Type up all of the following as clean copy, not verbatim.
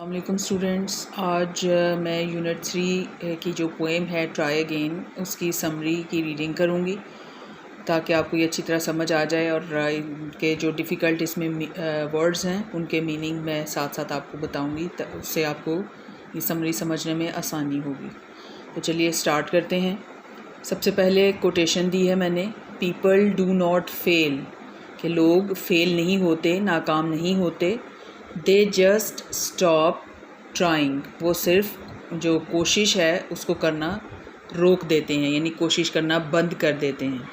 अस्सलामुअलैकुम स्टूडेंट्स। आज मैं यूनिट 3 की जो पोएम है ट्राई अगेन उसकी समरी की रीडिंग करूँगी ताकि आपको ये अच्छी तरह समझ आ जाए और इनके जो डिफ़िकल्ट इसमें वर्ड्स हैं उनके मीनिंग मैं साथ साथ आपको बताऊँगी, उससे आपको ये समरी समझने में आसानी होगी। तो चलिए स्टार्ट करते हैं। सबसे पहले कोटेशन दी है मैंने, पीपल डू नॉट फेल, कि लोग फेल नहीं होते, नाकाम नहीं होते। दे जस्ट स्टॉप ट्राइंग, वो सिर्फ जो कोशिश है उसको करना रोक देते हैं, यानी कोशिश करना बंद कर देते हैं।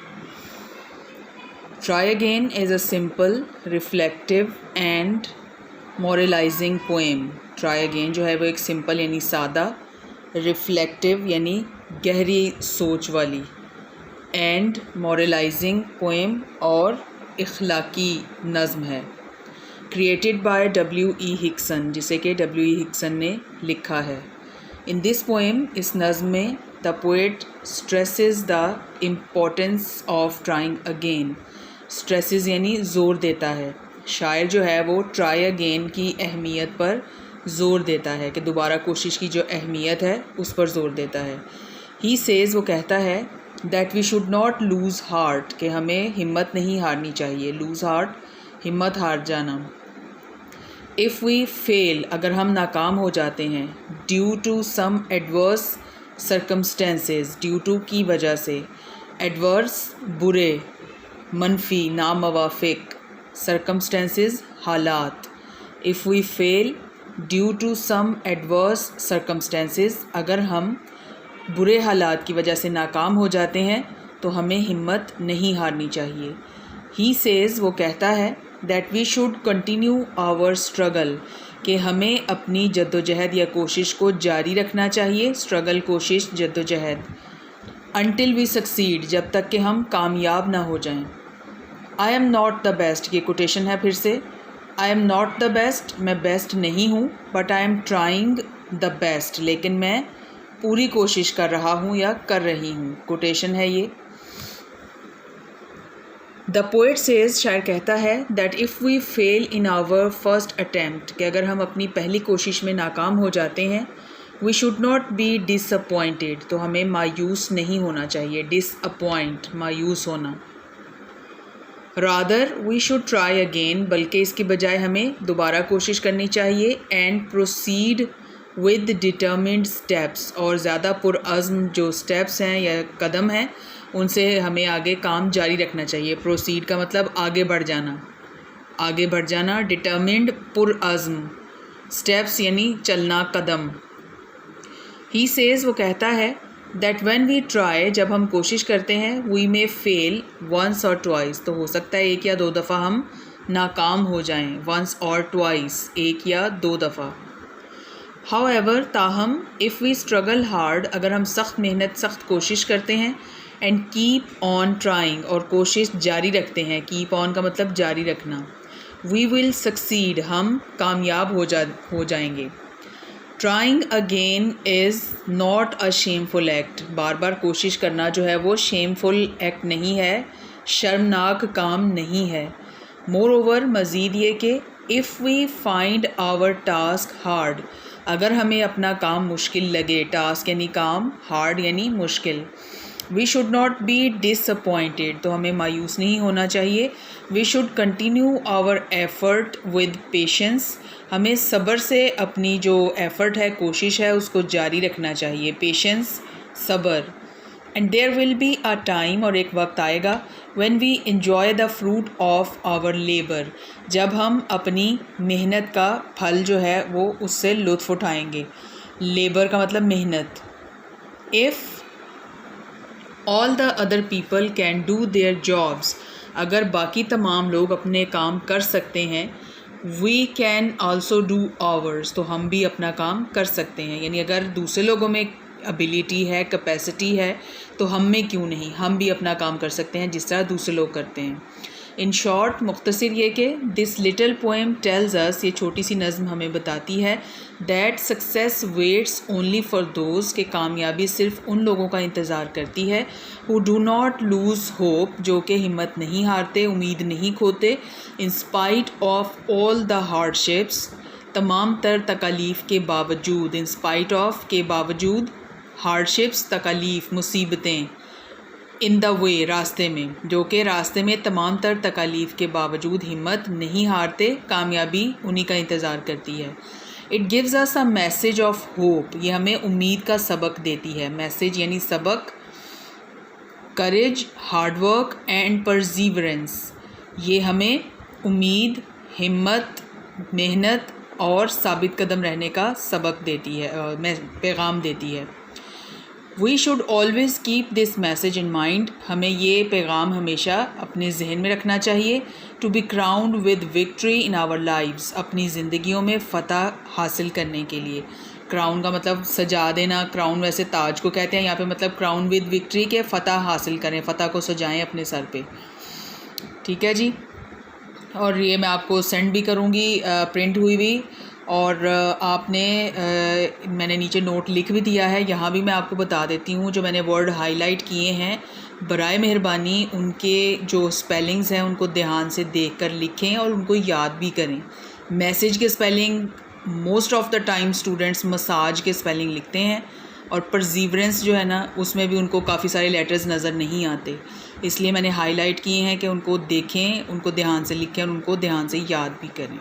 Try again is a simple, reflective and moralising poem. Try again जो है वो एक सिंपल यानी सादा, रिफ्लेक्टिव यानी गहरी सोच वाली, एंड मॉरलाइजिंग पोएम और इखलाकी नज़्म है। Created by W.E. हिक्सन, जिसे कि W.E. हिक्सन ने लिखा है। इन दिस पोएम, इस नज़्म में, the poet stresses the importance of trying again. Stresses यानी ज़ोर देता है। शायर जो है वो ट्राई अगेन की अहमियत पर ज़ोर देता है, कि दोबारा कोशिश की जो अहमियत है उस पर ज़ोर देता है। ही सेज़, वो कहता है, that we should not lose heart, कि हमें हिम्मत नहीं हारनी चाहिए। लूज़ हार्ट, हिम्मत हार जाना। इफ़ वी फेल, अगर हम नाकाम हो जाते हैं, due to some adverse circumstances, due to की वजह से, एडवर्स बुरे, मनफी नामवाफिक, सर्कमस्टेंसेस हालात। If we fail due to some adverse circumstances, अगर हम बुरे हालात की वजह से नाकाम हो जाते हैं तो हमें हिम्मत नहीं हारनी चाहिए। ही सेज़, वो कहता है, that we should continue our struggle, कि हमें अपनी जद्दोजहद या कोशिश को जारी रखना चाहिए। स्ट्रगल, कोशिश, जद्दोजहद। अनटिल वी सक्सीड, जब तक कि हम कामयाब ना हो जाएं। I am not the best, ये कोटेशन है फिर से। I am not the best, मैं बेस्ट नहीं हूँ, but I am trying the best, लेकिन मैं पूरी कोशिश कर रहा हूँ या कर रही हूँ। कोटेशन है ये। द पोएट सेज़, शायर कहता है, that if we fail in our first attempt, कि अगर हम अपनी पहली कोशिश में नाकाम हो जाते हैं, we should not be disappointed, तो हमें मायूस नहीं होना चाहिए। डिसअपॉइंट, मायूस होना। Rather we should try again, बल्कि इसकी बजाय हमें दोबारा कोशिश करनी चाहिए। And proceed with determined steps, और ज़्यादा पुरअज़्म जो स्टेप्स हैं या कदम हैं उनसे हमें आगे काम जारी रखना चाहिए। प्रोसीड का मतलब आगे बढ़ जाना, आगे बढ़ जाना। डिटर्मिन्ड, पुरअज़्म, स्टेप्स यानी चलना, कदम। ही सेज़, वो कहता है, दैट व्हेन वी ट्राई, जब हम कोशिश करते हैं, वी मे फेल वंस और ट्वाइस, तो हो सकता है एक या दो दफ़ा हम नाकाम हो जाएं। वंस और ट्वाइस, एक या दो दफ़ा। हाउएवर, ताहम, इफ़ वी स्ट्रगल हार्ड, अगर हम सख्त मेहनत, सख्त कोशिश करते हैं, एंड कीप ऑन ट्राइंग, और कोशिश जारी रखते हैं। कीप ऑन का मतलब जारी रखना। वी विल सक्सीड, हम कामयाब हो जाएंगे। Trying again is not a shameful act, बार बार कोशिश करना जो है वो शेमफुल एक्ट नहीं है, शर्मनाक काम नहीं है। मोर ओवर, मज़ीद ये कि, if we find our task hard, अगर हमें अपना काम मुश्किल लगे, टास्क यानी काम, हार्ड यानी मुश्किल। We should not be disappointed, तो हमें मायूस नहीं होना चाहिए। We should continue our effort with patience, हमें सब्र से अपनी जो एफ़र्ट है, कोशिश है, उसको जारी रखना चाहिए। पेशेंस, सब्र। And there will be a time, और एक वक्त आएगा, when we enjoy the fruit of our labour, जब हम अपनी मेहनत का फल जो है वो उससे लुत्फ़ उठाएंगे। लेबर का मतलब मेहनत। If all the other people can do their jobs, अगर बाकी तमाम लोग अपने काम कर सकते हैं, we can also do ours, तो हम भी अपना काम कर सकते हैं। यानी अगर दूसरे लोगों में एबिलिटी है, कैपेसिटी है, तो हम में क्यों नहीं, हम भी अपना काम कर सकते हैं जिस तरह दूसरे लोग करते हैं। इन शॉर्ट, मुख्तसर ये कि this little poem tells us, ये छोटी सी नज़म हमें बताती है, that success waits only for those, के कामयाबी सिर्फ उन लोगों का इंतज़ार करती है, who do not lose hope, जो कि हिम्मत नहीं हारते, उम्मीद नहीं खोते, in spite of all the hardships, तमाम तर तकालीफ़ के बावजूद, इन स्पाइट ऑफ के बावजूद, हार्डशिप्स तकालीफ़ मुसीबतें, इन द वे रास्ते में, जो कि रास्ते में तमाम तर तकालीफ़ के बावजूद हिम्मत नहीं हारते, कामयाबी उन्हीं का इंतज़ार करती है। It gives us a message of hope, ये हमें उम्मीद का सबक देती है। मैसेज यानी सबक। करेज, हार्डवर्क एंड परजीवरेंस, ये हमें उम्मीद, हिम्मत, मेहनत और साबित कदम रहने का सबक देती है, पैगाम देती है। We should always keep this message in mind, हमें ये पैगाम हमेशा अपने जहन में रखना चाहिए। To be crowned with victory in our lives, अपनी ज़िंदगियों में फ़तह हासिल करने के लिए। क्राउन का मतलब सजा देना, क्राउन वैसे ताज को कहते हैं, यहाँ पे मतलब क्राउन विद विक्ट्री के फ़तह हासिल करें, फ़तह को सजाएं अपने सर पे। ठीक है जी। और ये मैं आपको सेंड भी करूँगी प्रिंट हुई हुई, और मैंने नीचे नोट लिख भी दिया है। यहाँ भी मैं आपको बता देती हूँ, जो मैंने वर्ड हाईलाइट किए हैं, बराए मेहरबानी उनके जो स्पेलिंग्स हैं उनको ध्यान से देखकर लिखें और उनको याद भी करें। मैसेज के spelling most of the time students massage के स्पेलिंग लिखते हैं, और परजीवरेंस जो है ना, उसमें भी उनको काफ़ी सारे लेटर्स नज़र नहीं आते, इसलिए मैंने हाईलाइट किए हैं कि उनको देखें, उनको ध्यान से लिखें और उनको ध्यान से याद भी करें।